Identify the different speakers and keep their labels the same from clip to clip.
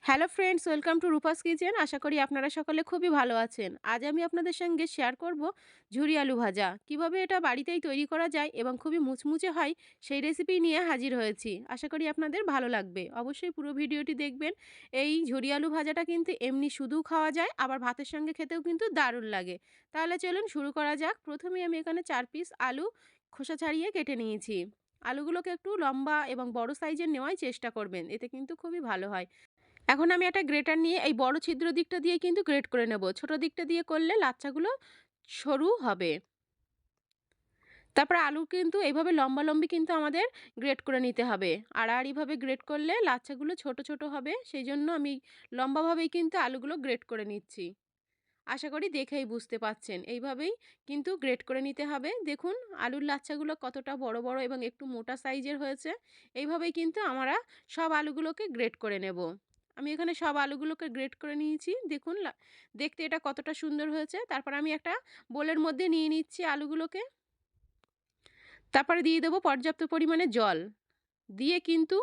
Speaker 1: Hello friends, welcome to Rupa's kitchen. আশা করি আপনারা সকলে খুবই ভালো আছেন। আজ আমি আপনাদের সঙ্গে শেয়ার করব ঝুরি আলু ভাজা। কিভাবে এটা বাড়িতেই তৈরি করা যায় এবং খুবই মুচমুচে হয় সেই রেসিপি নিয়ে হাজির হয়েছি। আশা করি আপনাদের ভালো লাগবে। অবশ্যই পুরো ভিডিওটি দেখবেন। এই ঝুরি আলু ভাজাটা কিন্তু এমনি শুধুও খাওয়া যায়, আবার ভাতের সঙ্গে খেতেও কিন্তু দারুণ লাগে। তাহলে চলুন শুরু করা যাক। প্রথমেই আমি এখানে 4 পিস আলু খোসা ছাড়িয়ে কেটে নিয়েছি। আলুগুলোকে একটু লম্বা এবং বড় সাইজের নেওয়ার চেষ্টা করবেন, এতে কিন্তু খুবই ভালো হয়। এখন আমি একটা গ্রেটার নিয়ে এই বড় ছিদ্র দিকটা দিয়ে কিন্তু গ্রেট করে নেব। ছোট দিকটা দিয়ে করলে লাচ্ছাগুলো সরু হবে। তারপর আলু কিন্তু এইভাবে লম্বালম্বি কিন্তু আমাদের গ্রেট করে নিতে হবে। আড়াআড়িভাবে গ্রেট করলে লাচ্ছাগুলো ছোট ছোট হবে, সেই জন্য আমি লম্বাভাবেই কিন্তু আলুগুলো গ্রেট করে নিচ্ছি। আশা করি দেখেই বুঝতে পাচ্ছেন। এইভাবেই কিন্তু গ্রেট করে নিতে হবে। দেখুন আলুর লাচ্ছাগুলো কতটা বড় বড় এবং একটু মোটা সাইজের হয়েছে। এইভাবেই কিন্তু আমরা সব আলুগুলোকে গ্রেট করে নেব। আমি এখানে সব আলুগুলোকে গ্রেট করে নিয়েছি। দেখুন দেখতে এটা কতটা সুন্দর হয়েছে। তারপর আমি একটা বোলের মধ্যে নিয়ে নিচ্ছি আলুগুলোকে। তারপরে দিয়ে দেবো পর্যাপ্ত পরিমাণে জল। দিয়ে কিন্তু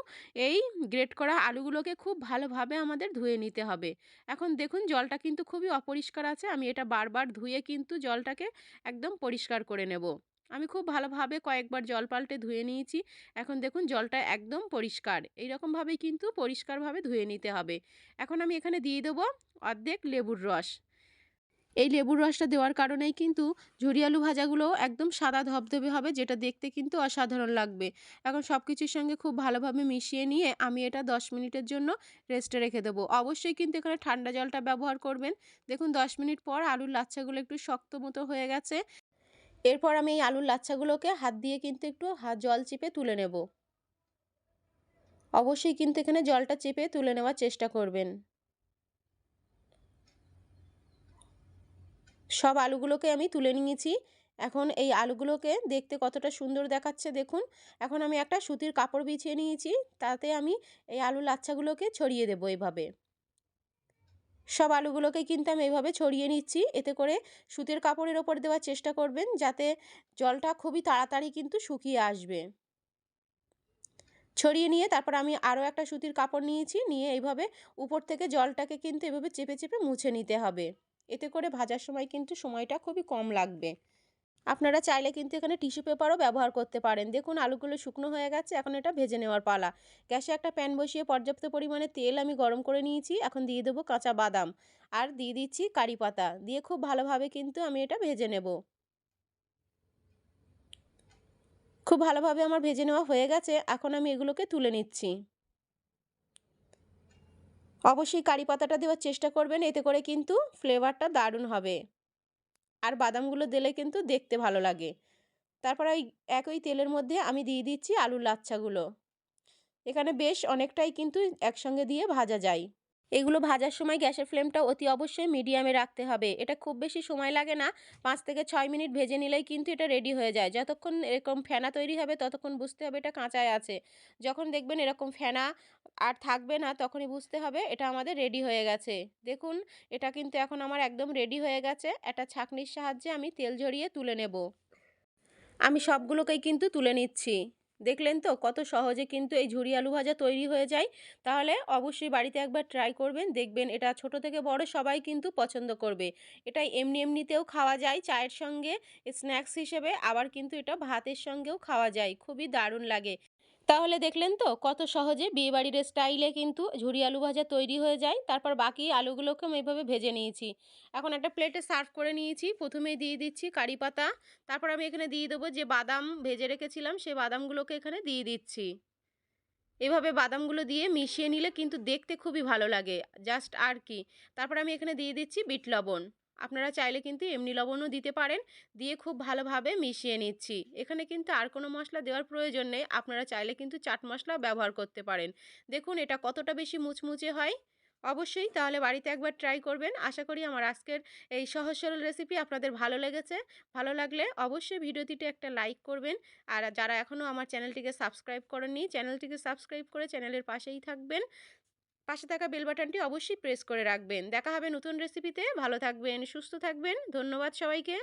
Speaker 1: এই গ্রেট করা আলুগুলোকে খুব ভালোভাবে আমাদের ধুয়ে নিতে হবে। এখন দেখুন জলটা কিন্তু খুবই অপরিষ্কার আছে। আমি এটা বারবার ধুয়ে কিন্তু জলটাকে একদম পরিষ্কার করে নেব। আমি খুব ভালোভাবে কয়েকবার জল পাল্টে ধুয়ে নিয়েছি। এখন দেখুন জলটা একদম পরিষ্কার। এইরকমভাবেই কিন্তু পরিষ্কারভাবে ধুয়ে নিতে হবে। এখন আমি এখানে দিয়ে দেবো অর্ধেক লেবুর রস। এই লেবুর রসটা দেওয়ার কারণেই কিন্তু ঝুরি আলু ভাজাগুলো একদম সাদা ধবধবে হবে, যেটা দেখতে কিন্তু অসাধারণ লাগবে। এখন সব কিছুর সঙ্গে খুব ভালোভাবে মিশিয়ে নিয়ে আমি এটা 10 মিনিটের জন্য রেস্টে রেখে দেবো। অবশ্যই কিন্তু এখানে ঠান্ডা জলটা ব্যবহার করবেন। দেখুন 10 মিনিট পর আলুর লাচ্ছাগুলো একটু শক্ত মতো হয়ে গেছে। এরপর আমি এই আলুর লাচ্ছাগুলোকে হাত দিয়ে কিন্তু একটু জল চিপে তুলে নেব। অবশ্যই কিন্তু এখানে জলটা চেপে তুলে নেওয়ার চেষ্টা করবেন। সব আলুগুলোকে আমি তুলে নিয়েছি। এখন এই আলুগুলোকে দেখতে কতটা সুন্দর দেখাচ্ছে দেখুন। এখন আমি একটা সুতির কাপড় বিছিয়ে নিয়েছি। তাতে আমি এই আলুর লাচ্ছাগুলোকে ছড়িয়ে দেবো এভাবে। সব আলুগুলোকে কিন্তু আমি এভাবে ছড়িয়ে নিচ্ছি। এতে করে সুতির কাপড়ের ওপর দেওয়ার চেষ্টা করবেন, যাতে জলটা খুবই তাড়াতাড়ি কিন্তু শুকিয়ে আসবে। ছড়িয়ে নিয়ে তারপর আমি আরও একটা সুতির কাপড় নিয়েছি। নিয়ে এইভাবে উপর থেকে জলটাকে কিন্তু এভাবে চেপে চেপে মুছে নিতে হবে। এতে করে ভাজার সময় কিন্তু সময়টা খুবই কম লাগবে। আপনারা চাইলে কিন্তু এখানে টিস্যু পেপারও ব্যবহার করতে পারেন। দেখুন আলুগুলো শুকনো হয়ে গেছে। এখন এটা ভেজে নেওয়ার পালা। গ্যাসে একটা প্যান বসিয়ে পর্যাপ্ত পরিমাণে তেল আমি গরম করে নিয়েছি। এখন দিয়ে দেবো কাঁচা বাদাম আর দিয়ে দিচ্ছি কারি পাতা। দিয়ে খুব ভালোভাবে কিন্তু আমি এটা ভেজে নেব। খুব ভালোভাবে আমার ভেজে নেওয়া হয়ে গেছে। এখন আমি এগুলোকে তুলে নিচ্ছি। অবশ্যই কারি পাতাটা দেওয়ার চেষ্টা করবেন, এতে করে কিন্তু ফ্লেভারটা দারুণ হবে। আর বাদামগুলো দিলে কিন্তু দেখতে ভালো লাগে। তারপর ওই একই তেলের মধ্যে আমি দিয়ে দিচ্ছি আলুর লাচ্ছাগুলো। এখানে বেশ অনেকটাই কিন্তু একসঙ্গে দিয়ে ভাজা যায়। এগুলো ভাজার সময় গ্যাসের ফ্লেমটা অতি অবশ্যই মিডিয়ামে রাখতে হবে। এটা খুব বেশি সময় লাগে না। 5 থেকে 6 মিনিট ভেজে নিলেই কিন্তু এটা রেডি হয়ে যায়। যতক্ষণ এরকম ফেনা তৈরি হবে ততক্ষণ বুঝতে হবে এটা কাঁচাই আছে। যখন দেখবেন এরকম ফেনা আর থাকবে না, তখনই বুঝতে হবে এটা আমাদের রেডি হয়ে গেছে। দেখুন এটা কিন্তু এখন আমার একদম রেডি হয়ে গেছে। একটা ছাঁকনির সাহায্যে আমি তেল ঝরিয়ে তুলে নেব। আমি সবগুলোকেই কিন্তু তুলে নিচ্ছি। দেখলেন তো কত সহজে কিন্তু এই ঝুরি আলু ভাজা তৈরি হয়ে যায়। তাহলে অবশ্যই বাড়িতে একবার ট্রাই করবেন। দেখবেন এটা ছোট থেকে বড় সবাই কিন্তু পছন্দ করবে। এটা এমনিতেও খাওয়া যায় চায়ের সঙ্গে, স্ন্যাক্স হিসেবে, আবার কিন্তু এটা ভাতের সঙ্গেও খাওয়া যায়। খুবই দারুণ লাগে। তাহলে দেখলেন তো কত সহজে বিয়েবাড়ির স্টাইলে কিন্তু ঝুরি আলু ভাজা তৈরি হয়ে যায়। তারপর বাকি আলুগুলোকে আমি এভাবে ভেজে নিয়েছি। এখন একটা প্লেটে সার্ভ করে নিয়েছি। প্রথমেই দিয়ে দিচ্ছি কারি পাতা। তারপর আমি এখানে দিয়ে দেবো যে বাদাম ভেজে রেখেছিলাম, সেই বাদামগুলোকে এখানে দিয়ে দিচ্ছি। এভাবে বাদামগুলো দিয়ে মিশিয়ে নিলে কিন্তু দেখতে খুবই ভালো লাগে। জাস্ট আর কি। তারপর আমি এখানে দিয়ে দিচ্ছি বিট লবণ। আপনারা চাইলে কিন্তু এমনি লবণও দিতে পারেন। দিয়ে খুব ভালোভাবে মিশিয়ে নিচ্ছি। এখানে কিন্তু আর কোনো মশলা দেওয়ার প্রয়োজন নেই। আপনারা চাইলে কিন্তু চাট মশলাও ব্যবহার করতে পারেন। দেখুন এটা কতটা বেশি মুচমুচে হয়। অবশ্যই তাহলে বাড়িতে একবার ট্রাই করবেন। আশা করি আমার আজকের এই সহজ সরল রেসিপি আপনাদের ভালো লেগেছে। ভালো লাগলে অবশ্যই ভিডিওটিতে একটা লাইক করবেন। আর যারা এখনও আমার চ্যানেলটিকে সাবস্ক্রাইব করেননি, চ্যানেলটিকে সাবস্ক্রাইব করে চ্যানেলের পাশেই থাকবেন। পাশে থাকা বেল বাটনটি অবশ্যই প্রেস করে রাখবেন। দেখা হবে নতুন রেসিপিতে। ভালো থাকবেন, সুস্থ থাকবেন। ধন্যবাদ সবাইকে।